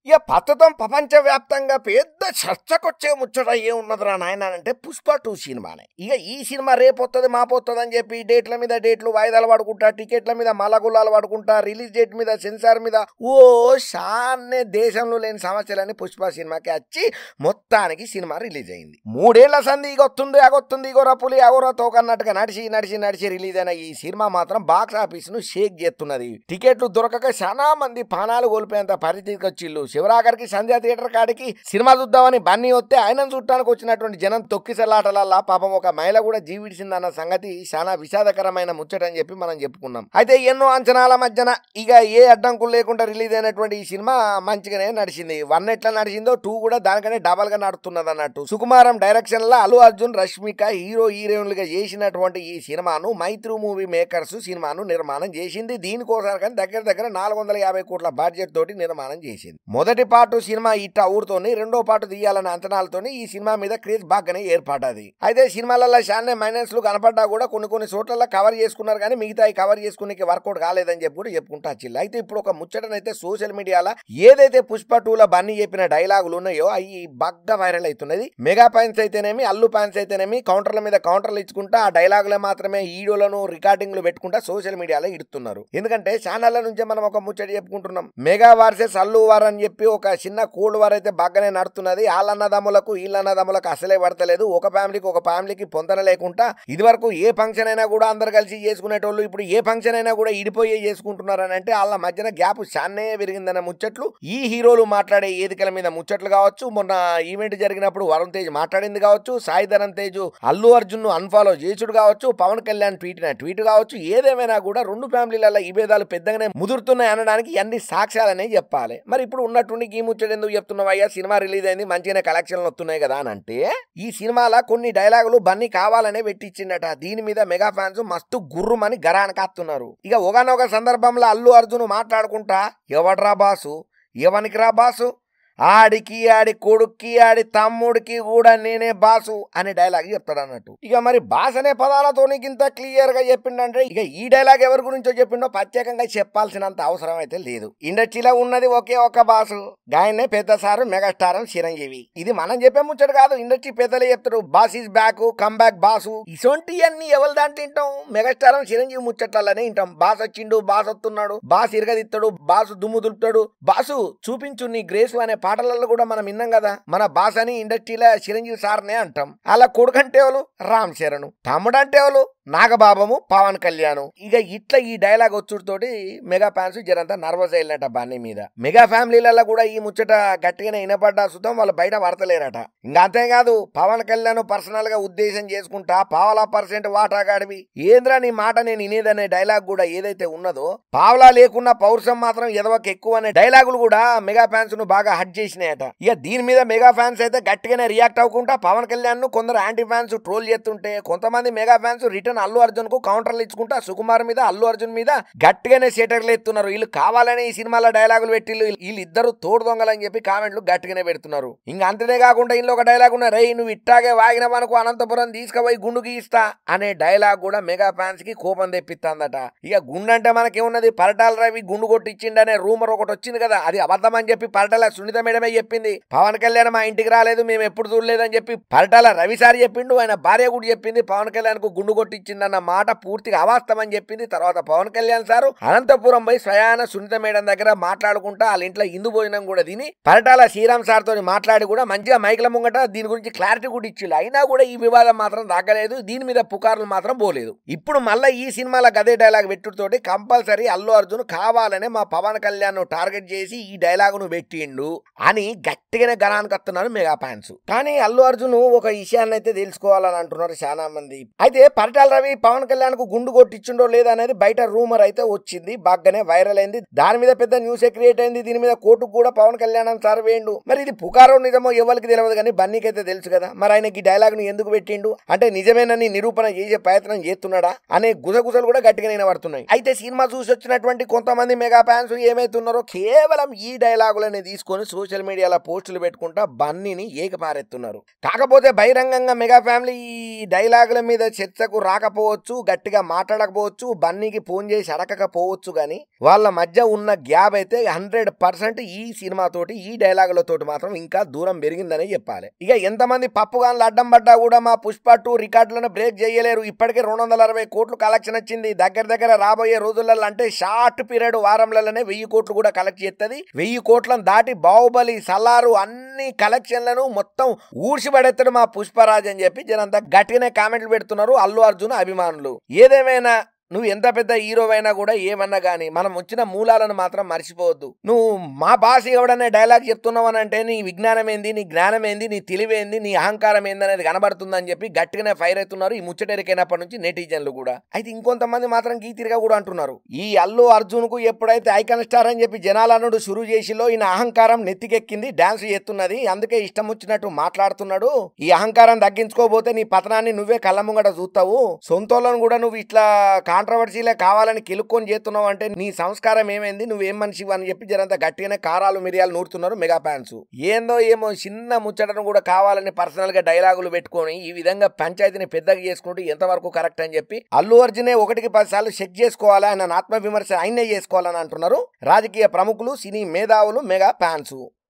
ఇక ప్రస్తుతం ప్రపంచవ్యాప్తంగా పెద్ద చర్చకొచ్చే ముచ్చట ఏమున్నదిరా నాయన అంటే పుష్ప 2 సినిమానే. ఇక ఈ సినిమా రేపొత్తది మాపొత్తది అని చెప్పి డేట్ల మీద డేట్లు వాయిదాలు పడుకుంటా, టికెట్ల మీద మలగులాలు పడుకుంటా, రిలీజ్ డేట్ మీద సెన్సార్ మీద షాన్నే దేశంలో లేని సమస్యలని పుష్ప సినిమాకి వచ్చి మొత్తానికి సినిమా రిలీజ్ అయింది. 3 ఏళ్ల సంది ఇగొత్తుంది అగొత్తుంది ఇగోరా పులి అగోరా తోకన్నట్టుగా నడిచి నడిచి నడిచి రిలీజ్ అయిన ఈ సినిమా మాత్రం బాక్స్ ఆఫీస్ ను షేక్ చేస్తున్నది. టికెట్లు దొరకక చాలా మంది పానాలు కోల్పోయేంత పరిస్థితికి వచ్చిల్లు. శివరాకర్కి సంధ్యా థియేటర్ కాడికి సినిమా చూద్దామని బన్నీ వస్తే ఆయనను చూడటానికి వచ్చినటువంటి జనం తొక్కిసలాటలల్లా పాపం ఒక మహిళ కూడా జీవిడిసిందన్న సంగతి చాలా విషాదకరమైన ముచ్చటని చెప్పి మనం చెప్పుకున్నాం. అయితే ఎన్నో అంచనాల మధ్యన ఇక ఏ అడ్డంకులు లేకుండా రిలీజ్ అయినటువంటి ఈ సినిమా మంచిగానే నడిచింది. 1 ఎట్లా నడిచిందో 2 కూడా దానికనే డబల్ గా నడుతున్నది అన్నట్టు. సుకుమారం డైరెక్షన్ లో అల్లు అర్జున్, రష్మిక హీరో హీరోయిన్లుగా చేసినటువంటి ఈ సినిమాను మైత్రి మూవీ మేకర్స్ సినిమాను నిర్మాణం చేసింది. దీనికోసం కానీ దగ్గర దగ్గర 450 కోట్ల బడ్జెట్ తోటి నిర్మాణం చేసింది. మొదటి పార్ట్ సినిమా ఇట్ట ఊరుతోని, రెండో పార్ట్ తీయాలన్న అంచనాలతోని ఈ సినిమా మీద క్రేజ్ బాగానే ఏర్పడ్డది. అయితే సినిమాలలో చాలా మైనస్లు కనపడ్డా కూడా కొన్ని చోట్ల కవర్ చేసుకున్నారు కానీ మిగతా కవర్ చేసుకునే వర్కౌట్ కాలేదని చెప్పి కూడా చెప్పుకుంటా వచ్చిల్లు. అయితే ఇప్పుడు ఒక ముచ్చటనైతే సోషల్ మీడియాలో ఏదైతే పుష్ప 2లో బన్నీ చెప్పిన డైలాగులు ఉన్నాయో అవి బాగా వైరల్ అవుతున్నది. మెగా ఫ్యాన్స్ అయితేనేమి, అల్లు ఫ్యాన్స్ అయితేనేమి కౌంటర్ల మీద కౌంటర్లు ఇచ్చుకుంటా ఆ డైలాగులే మాత్రమే వీడియోలను రికార్డింగ్లు పెట్టుకుంటా సోషల్ మీడియాలో ఇడుతున్నారు. ఎందుకంటే ఛానళ్ల నుంచే మనం ఒక ముచ్చట చెప్పుకుంటున్నాం. మెగా వర్సెస్ అల్లు వార్ అని చెప్పి ఒక చిన్న కోల్డ్ వార్ అయితే బాగానే నడుతున్నది. వాళ్ళన్నదమ్ములకు వీళ్ళన్నదమ్ములకు అసలే పడతలేదు. ఒక ఫ్యామిలీకి పొందన లేకుండా ఇది వరకు ఏ ఫంక్షన్ అయినా కూడా అందరు కలిసి చేసుకునేటోళ్ళు ఇప్పుడు ఏ ఫంక్షన్ అయినా కూడా ఇడిపోయే చేసుకుంటున్నారని అంటే వాళ్ళ మధ్యన గ్యాప్ చానే పెరిగిందన్న ముచ్చట్లు ఈ హీరోలు మాట్లాడే వేదికల మీద ముచ్చట్లు కావచ్చు, మొన్న ఈవెంట్ జరిగినప్పుడు వరుణ్ తేజ్ మాట్లాడింది కావచ్చు, సాయి ధరమ్ తేజ్ అల్లు అర్జున్ ను అన్ఫాలో చేసుడు కావచ్చు, పవన్ కళ్యాణ్ ట్వీట్ కావచ్చు, ఏదేమైనా కూడా 2 ఫ్యామిలీల ఈ భేదాలు పెద్దగానే ముదురుతున్నాయి అనడానికి అన్ని సాక్ష్యాలనే చెప్పాలి. మరి ఇప్పుడు ఉన్నట్టుండి ఈ ముచ్చట ఎందుకు చెప్తున్నావయ్యా, సినిమా రిలీజ్ అయింది మంచిగానే కలెక్షన్లు వస్తున్నాయి కదా అని అంటే ఈ సినిమాలో కొన్ని డైలాగులు బన్నీ కావాలనే పెట్టించిండట. దీని మీద మెగా ఫ్యాన్స్ మస్తు గుర్రుమని గరానకాస్తున్నారు. ఇక ఒకనొక సందర్భంలో అల్లు అర్జున్ మాట్లాడుకుంటా ఎవడ్రా బాసు, ఎవనికి రా బాసు, ఆడికి ఆడి కొడుక్కి ఆడి తమ్ముడికి కూడా నేనే బాసు అనే డైలాగ్ చెప్తాడు అన్నట్టు. ఇక మరి బాస్ అనే పదాలతో ఇంత క్లియర్ గా చెప్పిండంటే ఇక ఈ డైలాగ్ ఎవరి గురించో చెప్పిండో ప్రత్యేకంగా చెప్పాల్సినంత అవసరం అయితే లేదు. ఇండస్ట్రీలో ఉన్నది ఒకే ఒక బాసు, గాయనే పెద్ద సారు మెగాస్టార్ చిరంజీవి. ఇది మనం చెప్పే ముచ్చట కాదు, ఇండస్ట్రీ పెద్దలే చెప్తారు. Boss is back, come back boss. ఇసొంటి అన్ని ఎవరి దాంట్లో వింటాం, మెగాస్టార్ చిరంజీవి ముచ్చట్లనే వింటాం. బాస్ వచ్చిండు, బాస్ వస్తున్నాడు, బాస్ ఇరగదిస్తాడు, బాసు దుమ్ము దులుపుతాడు, బాసు చూపించు నీ గ్రేసు అనే పాటలలో కూడా మనం విన్నాం కదా. మన బాస్ అని ఇండస్ట్రీలో చిరంజీవి సార్నే అంటాం. అలా కొడుకంటే ఎవరు రామ్ చరణ్, తమ్ముడు అంటే ఎవరు నాగబాబము పవన్ కళ్యాణ్. ఇక ఇట్లా ఈ డైలాగ్ వచ్చుడుతోటి మెగా ఫ్యాన్స్ జరంతా నర్వస్ అయినట బన్నీ మీద. మెగా ఫ్యామిలీలలో కూడా ఈ ముచ్చట గట్టిగానే వినపడ్డా సుతం వాళ్ళు బయట పడతలేరట. ఇంకా అంతేకాదు పవన్ కళ్యాణ్ పర్సనల్ గా ఉద్దేశం చేసుకుంటా 1% వాటా గాడివి ఏంద్రా నీ మాట నేను వినేదనే డైలాగ్ కూడా ఏదైతే ఉన్నదో పావలా లేకున్నా పౌరుషం మాత్రం ఎదవకు ఎక్కువ అనే డైలాగులు కూడా మెగా ఫ్యాన్స్ ను బాగా హట్ చేసినాయట. ఇక దీని మీద మెగా ఫ్యాన్స్ అయితే గట్టిగానే రియాక్ట్ అవ్వకుండా పవన్ కళ్యాణ్ ను కొందరు యాంటీ ఫ్యాన్స్ ట్రోల్ చేస్తుంటే కొంతమంది mega fans return Allu Arjun కు కౌంటర్లు ఇచ్చుకుంటా సుకుమార్ మీద అల్లు అర్జున్ మీద గట్టిగానే సెటర్లు ఎత్తున్నారు. వీళ్ళు కావాలని ఈ సినిమాలో డైలాగులు పెట్టి వీళ్ళిద్దరు తోడు దొంగలని చెప్పి కామెంట్లు గట్టిగానే పెడుతున్నారు. ఇంకా అంతనే కాకుండా ఇంట్లో ఒక డైలాగ్ ఉన్న రే నువ్వు ఇట్టాగే వాగిన మనకు అనంతపురం తీసుకుపోయి గుండుకి ఇస్తా అనే డైలాగ్ కూడా మెగా ఫ్యాన్స్ కి కోపం తెప్పిస్తాందట. ఇక గుండు అంటే మనకేమున్నది, పరటాల రవి గుండు కొట్టించిండనే రూమర్ ఒకటి వచ్చింది కదా, అది అబద్ధం అని చెప్పి పరటాల సునీత మేడమే చెప్పింది. పవన్ కళ్యాణ్ మా ఇంటికి రాలేదు, మేము ఎప్పుడు చూడలేదని చెప్పి పరటాల రవి సార్ చెప్పిండు. ఆయన భార్య కూడా చెప్పింది పవన్ కళ్యాణ్ కు గుండు కొట్టించిందన్న మాట పూర్తిగా అవాస్తవం చెప్పింది. తర్వాత పవన్ కళ్యాణ్ సారు అనంతపురం పోయి స్వయాన సునీత మేడం దగ్గర మాట్లాడుకుంటా వాళ్ళ ఇంట్లో ఇందు భోజనం కూడా తిని పరటాల శ్రీరామ్ సార్ తోని మాట్లాడి కూడా మంచిగా మైకుల ముంగట దీని గురించి క్లారిటీ కూడా ఇచ్చిండు. అయినా కూడా ఈ వివాదం మాత్రం తగ్గలేదు, దీని మీద పుకార్లు మాత్రం పోలేదు. ఇప్పుడు మళ్ళీ ఈ సినిమాలో గదే డైలాగ్ పెట్టుతోటి కంపల్సరీ అల్లు అర్జున్ కావాలనే మా పవన్ కళ్యాణ్ టార్గెట్ చేసి ఈ డైలాగ్ ను పెట్టిండు అని గట్టిగానే గణానికత్తున్నారు మెగా ఫ్యాన్స్. కానీ అల్లు అర్జున్ ఒక విషయాన్ని అయితే తెలుసుకోవాలని అంటున్నారు చాలా మంది. అయితే పరటాల రవి పవన్ కళ్యాణ్ కు గుండు కొట్టించుండో లేదనేది బయట రూమర్ అయితే వచ్చింది, బాగానే వైరల్ అయింది. దాని మీద పెద్ద న్యూస్ క్రియేట్ అయింది. దీని మీద కోర్టుకు కూడా పవన్ కళ్యాణ్ సార్ వేయండు. మరి ఇది పుకారో నిజమో ఎవరికి తెలియదు కానీ బన్నీకైతే తెలుసు కదా. మరి ఆయనకి డైలాగ్ ను ఎందుకు పెట్టిండు అంటే నిజమేనని నిరూపణ చేసే ప్రయత్నం చేస్తున్నాడా అనే గుసగుసలు కూడా గట్టిగా వినబడుతున్నాయి. అయితే సినిమా చూసి వచ్చినటువంటి కొంతమంది మెగా ఫ్యాన్స్ ఏమైతున్నారో కేవలం ఈ డైలాగులని తీసుకొని సోషల్ మీడియాలో పోస్టులు పెట్టుకుంటా బన్నీని ఏకపారెత్తున్నారు. కాకపోతే బహిరంగంగా మెగా ఫ్యామిలీ ఈ డైలాగుల మీద చర్చకు రాక తిట్టకపోవచ్చు, గట్టిగా మాట్లాడకపోవచ్చు, బన్నీకి ఫోన్ చేసి అడగకపోవచ్చు, కానీ వాళ్ళ మధ్య ఉన్న గ్యాప్ అయితే 100% ఈ సినిమాతోటి ఈ డైలాగులతోటి మాత్రం ఇంకా దూరం పెరిగిందనే చెప్పాలి. ఇక ఎంతమంది పప్పుగాన్లు అడ్డం పడ్డా కూడా మా పుష్ప 2 రికార్డులను బ్రేక్ చేయలేరు. ఇప్పటికే 260 కోట్లు కలెక్షన్ వచ్చింది. దగ్గర రాబోయే రోజులలో అంటే షార్ట్ పీరియడ్ వారంలలోనే 1000 కోట్లు కూడా కలెక్ట్ చేస్తుంది. 1000 కోట్లను దాటి బాహుబలి, సలారు అన్ని కలెక్షన్లను మొత్తం ఊడ్చిపడేస్తాడు మా పుష్పరాజ్ అని చెప్పి జనంతా గట్టిగానే కామెంట్లు పెడుతున్నారు అల్లు అర్జున్ అభిమానులు. ఏదేమైనా నువ్వు ఎంత పెద్ద హీరోవైనా కూడా ఏమన్నా గానీ మనం వచ్చిన మూలాలను మాత్రం మర్చిపోవద్దు. నువ్వు మా భాష ఎవడనే డైలాగ్ చెప్తున్నావు అని అంటే నీ విజ్ఞానం ఏంది, నీ జ్ఞానం ఏంది, నీ తెలివేంది, నీ అహంకారం ఏంది అనేది కనబడుతుందని చెప్పి గట్టిగానే ఫైర్ అవుతున్నారు ఈ ముచ్చటెరికైనప్పటి నుంచి నెటిజన్లు కూడా. అయితే ఇంకొంతమంది మాత్రం గీతిరిగా కూడా అంటున్నారు, ఈ అల్లు అర్జున్ కు ఎప్పుడైతే ఐకాన్ స్టార్ అని చెప్పి జనాలనుడు షురూ చేసిలో ఈయన అహంకారం నెత్తికెక్కింది, డాన్స్ చేస్తున్నది, అందుకే ఇష్టం వచ్చినట్టు మాట్లాడుతున్నాడు. ఈ అహంకారం తగ్గించుకోబోతే నీ పతనాన్ని నువ్వే కళ్ళ ముంగట చూస్తావు. సొంతోళ్ళను కూడా నువ్వు ఇట్లా కాంట్రవర్సీలే కావాలని కిలుక్కొని చేస్తున్నావు అంటే నీ సంస్కారం ఏమైంది, నువ్వేం మనిషివి అని చెప్పి జనంతా గట్టిగానే కారాలు మిరియాలు నూరుతున్నారు మెగా ఫ్యాన్స్. ఏందో ఏమో చిన్న ముచ్చటను కూడా కావాలని పర్సనల్ గా డైలాగులు పెట్టుకొని ఈ విధంగా పంచాయతీని పెద్దగా చేసుకుంటూ ఎంతవరకు కరెక్ట్ అని చెప్పి అల్లు అర్జునే 1-10 సార్లు చెక్ చేసుకోవాలా, ఆయన ఆత్మవిమర్శ ఆయనే చేసుకోవాలని అంటున్నారు రాజకీయ ప్రముఖులు, సినీ మేధావులు, మెగా ఫ్యాన్స్.